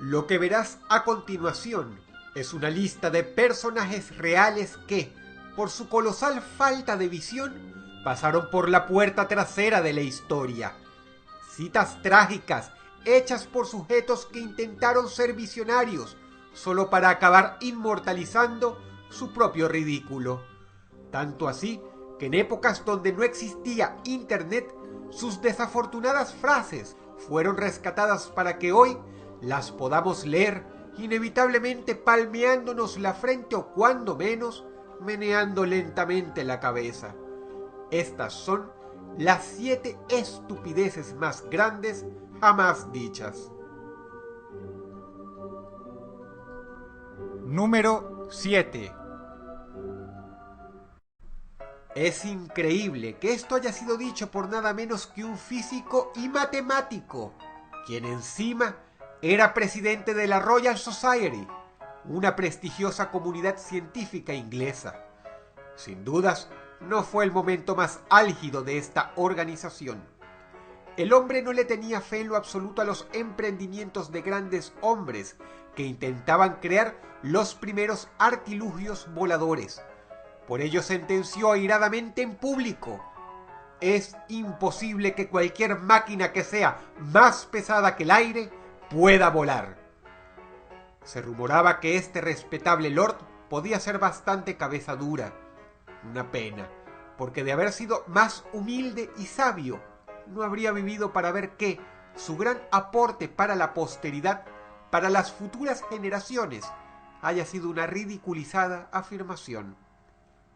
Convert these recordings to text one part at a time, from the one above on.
Lo que verás a continuación es una lista de personajes reales que, por su colosal falta de visión, pasaron por la puerta trasera de la historia. Citas trágicas hechas por sujetos que intentaron ser visionarios solo para acabar inmortalizando su propio ridículo. Tanto así que en épocas donde no existía internet, sus desafortunadas frases fueron rescatadas para que hoy las podamos leer, inevitablemente palmeándonos la frente o cuando menos, meneando lentamente la cabeza. Estas son las 7 estupideces más grandes jamás dichas. Número 7. Es increíble que esto haya sido dicho por nada menos que un físico y matemático, quien encima era presidente de la Royal Society, una prestigiosa comunidad científica inglesa. Sin dudas, no fue el momento más álgido de esta organización. El hombre no le tenía fe en lo absoluto a los emprendimientos de grandes hombres que intentaban crear los primeros artilugios voladores. Por ello sentenció airadamente en público: es imposible que cualquier máquina que sea más pesada que el aire pueda volar. Se rumoraba que este respetable lord podía ser bastante cabeza dura. Una pena, porque de haber sido más humilde y sabio, no habría vivido para ver que su gran aporte para la posteridad, para las futuras generaciones, haya sido una ridiculizada afirmación.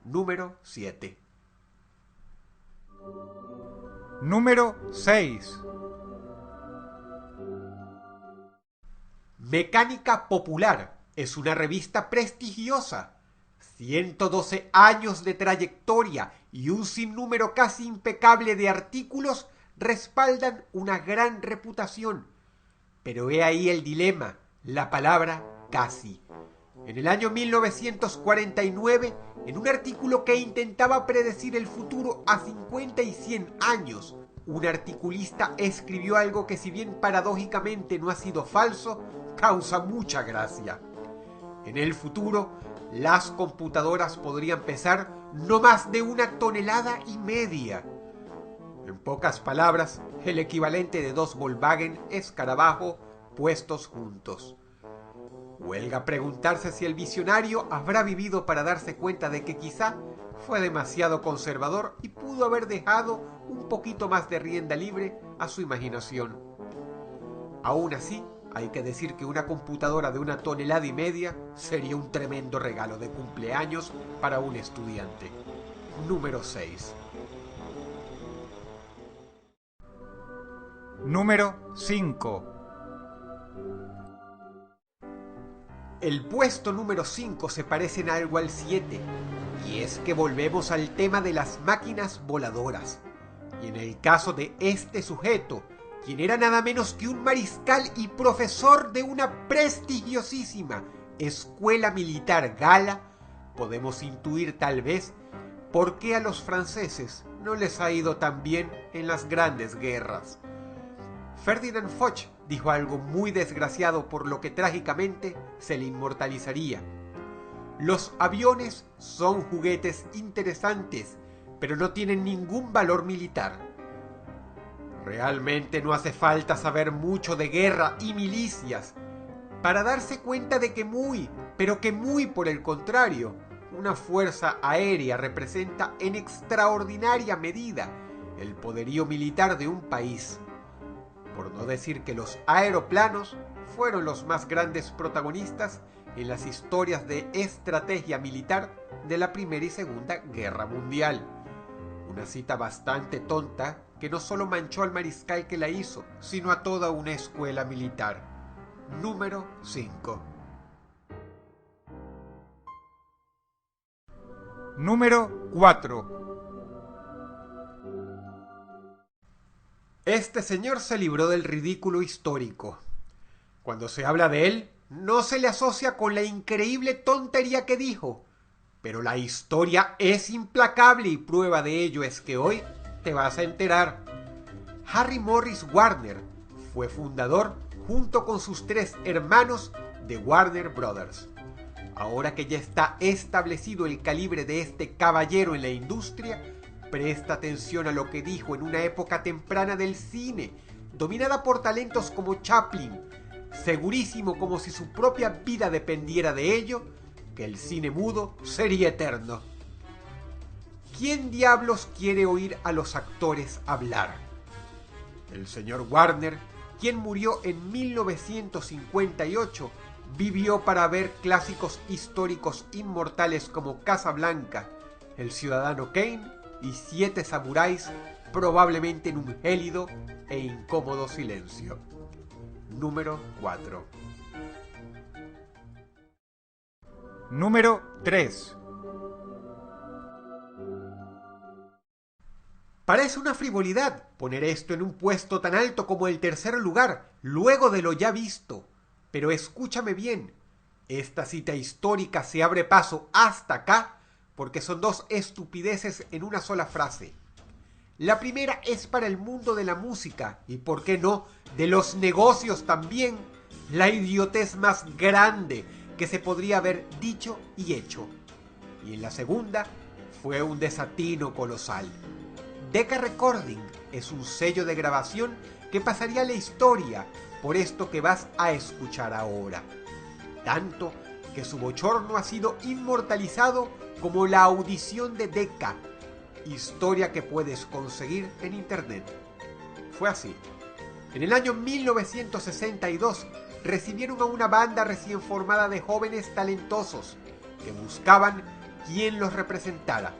Número 7. Número 6. Mecánica Popular es una revista prestigiosa. 112 años de trayectoria y un sinnúmero casi impecable de artículos respaldan una gran reputación. Pero he ahí el dilema, la palabra casi. En el año 1949, en un artículo que intentaba predecir el futuro a 50 y 100 años, un articulista escribió algo que, si bien paradójicamente no ha sido falso, causa mucha gracia. En el futuro, las computadoras podrían pesar no más de 1,5 toneladas. En pocas palabras, el equivalente de 2 Volkswagen Escarabajo puestos juntos. Huelga preguntarse si el visionario habrá vivido para darse cuenta de que quizá fue demasiado conservador y pudo haber dejado un poquito más de rienda libre a su imaginación. Aún así, hay que decir que una computadora de 1,5 toneladas sería un tremendo regalo de cumpleaños para un estudiante. Número 6. Número 5. El puesto número 5 se parece en algo al 7, y es que volvemos al tema de las máquinas voladoras. Y en el caso de este sujeto, quien era nada menos que un mariscal y profesor de una prestigiosísima escuela militar gala, podemos intuir tal vez por qué a los franceses no les ha ido tan bien en las grandes guerras. Ferdinand Foch dijo algo muy desgraciado por lo que trágicamente se le inmortalizaría: los aviones son juguetes interesantes, pero no tienen ningún valor militar. Realmente no hace falta saber mucho de guerra y milicias para darse cuenta de que pero que muy por el contrario, una fuerza aérea representa en extraordinaria medida el poderío militar de un país. Por no decir que los aeroplanos fueron los más grandes protagonistas en las historias de estrategia militar de la Primera y Segunda Guerra Mundial. Una cita bastante tonta que no solo manchó al mariscal que la hizo, sino a toda una escuela militar. Número 5. Número 4. Este señor se libró del ridículo histórico. Cuando se habla de él, no se le asocia con la increíble tontería que dijo, pero la historia es implacable y prueba de ello es que hoy te vas a enterar. Harry Morris Warner fue fundador, junto con sus 3 hermanos de Warner Brothers. Ahora que ya está establecido el calibre de este caballero en la industria, presta atención a lo que dijo en una época temprana del cine, dominada por talentos como Chaplin, segurísimo como si su propia vida dependiera de ello, que el cine mudo sería eterno. ¿Quién diablos quiere oír a los actores hablar? El señor Warner, quien murió en 1958, vivió para ver clásicos históricos inmortales como Casablanca, El Ciudadano Kane y 7 Samuráis, probablemente en un gélido e incómodo silencio. Número 4. Número 3. Parece una frivolidad poner esto en un puesto tan alto como el tercer lugar, luego de lo ya visto. Pero escúchame bien, esta cita histórica se abre paso hasta acá porque son 2 estupideces en una sola frase. La primera es para el mundo de la música y, ¿por qué no?, de los negocios también, la idiotez más grande que se podría haber dicho y hecho. Y en la segunda fue un desatino colosal. Decca Recording es un sello de grabación que pasaría a la historia por esto que vas a escuchar ahora. Tanto que su bochorno ha sido inmortalizado como la audición de Decca, historia que puedes conseguir en internet. Fue así. En el año 1962 recibieron a una banda recién formada de jóvenes talentosos que buscaban quien los representara.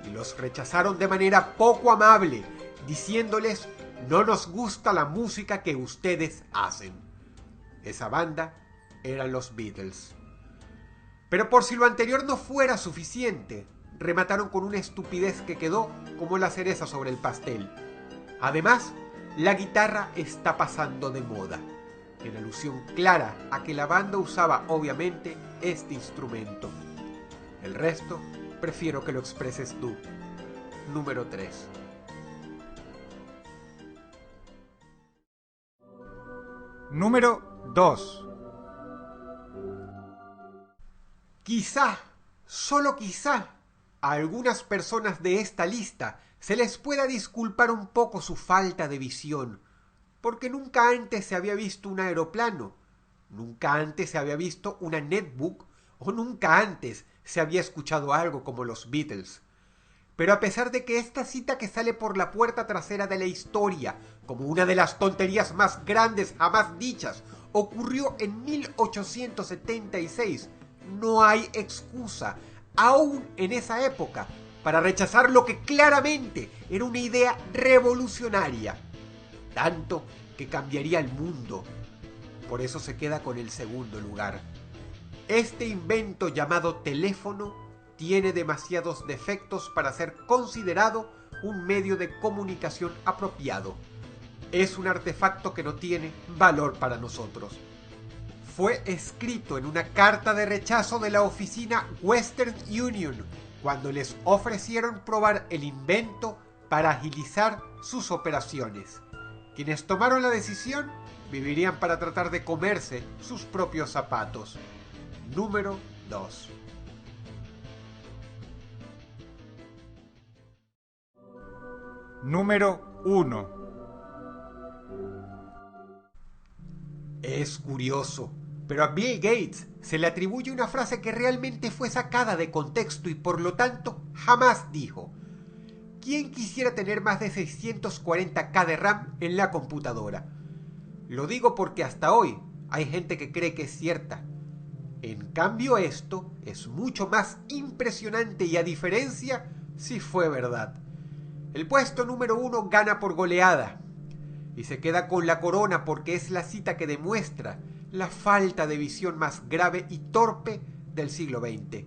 Y los rechazaron de manera poco amable, diciéndoles: no nos gusta la música que ustedes hacen. Esa banda eran los Beatles. Pero por si lo anterior no fuera suficiente, remataron con una estupidez que quedó como la cereza sobre el pastel. Además, la guitarra está pasando de moda, en alusión clara a que la banda usaba obviamente este instrumento. El resto prefiero que lo expreses tú. Número 3. Número 2. Quizá, solo quizá, a algunas personas de esta lista se les pueda disculpar un poco su falta de visión, porque nunca antes se había visto un aeroplano, nunca antes se había visto una netbook o nunca antes se había escuchado algo como los Beatles. Pero a pesar de que esta cita que sale por la puerta trasera de la historia como una de las tonterías más grandes jamás dichas ocurrió en 1876, no hay excusa, aún en esa época, para rechazar lo que claramente era una idea revolucionaria, tanto que cambiaría el mundo. Por eso se queda con el segundo lugar. Este invento llamado teléfono tiene demasiados defectos para ser considerado un medio de comunicación apropiado. Es un artefacto que no tiene valor para nosotros. Fue escrito en una carta de rechazo de la oficina Western Union cuando les ofrecieron probar el invento para agilizar sus operaciones. Quienes tomaron la decisión vivirían para tratar de comerse sus propios zapatos. Número 2. Número 1. Es curioso, pero a Bill Gates se le atribuye una frase que realmente fue sacada de contexto y por lo tanto jamás dijo. ¿Quién quisiera tener más de 640K de RAM en la computadora? Lo digo porque hasta hoy hay gente que cree que es cierta. En cambio esto es mucho más impresionante y a diferencia si fue verdad. El puesto número 1 gana por goleada y se queda con la corona porque es la cita que demuestra la falta de visión más grave y torpe del siglo XX.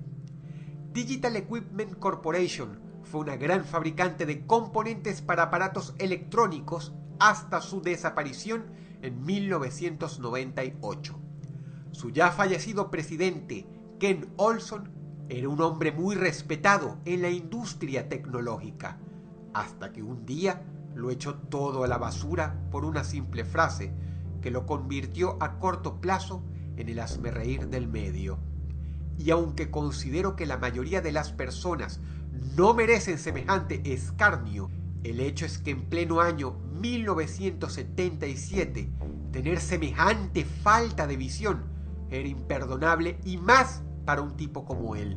Digital Equipment Corporation fue una gran fabricante de componentes para aparatos electrónicos hasta su desaparición en 1998. Su ya fallecido presidente, Ken Olson, era un hombre muy respetado en la industria tecnológica, hasta que un día lo echó todo a la basura por una simple frase que lo convirtió a corto plazo en el hazmerreír del medio. Y aunque considero que la mayoría de las personas no merecen semejante escarnio, el hecho es que en pleno año 1977 tener semejante falta de visión era imperdonable, y más para un tipo como él.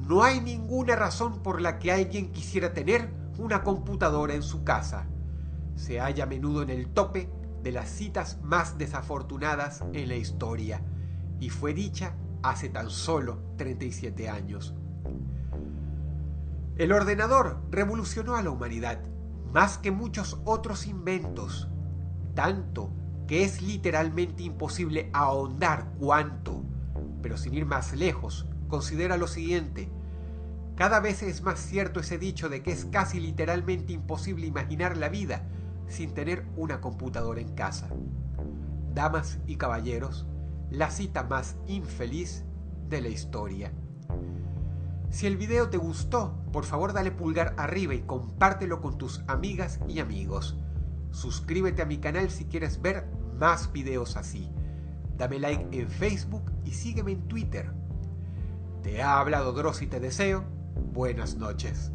No hay ninguna razón por la que alguien quisiera tener una computadora en su casa. Se halla a menudo en el tope de las citas más desafortunadas en la historia, y fue dicha hace tan solo 37 años. El ordenador revolucionó a la humanidad más que muchos otros inventos, tanto que es literalmente imposible ahondar cuánto. Pero sin ir más lejos, considera lo siguiente: cada vez es más cierto ese dicho de que es casi literalmente imposible imaginar la vida sin tener una computadora en casa. Damas y caballeros, la cita más infeliz de la historia. Si el video te gustó, por favor dale pulgar arriba y compártelo con tus amigas y amigos. Suscríbete a mi canal si quieres ver más videos así. Dame like en Facebook y sígueme en Twitter. Te ha hablado Dross y te deseo buenas noches.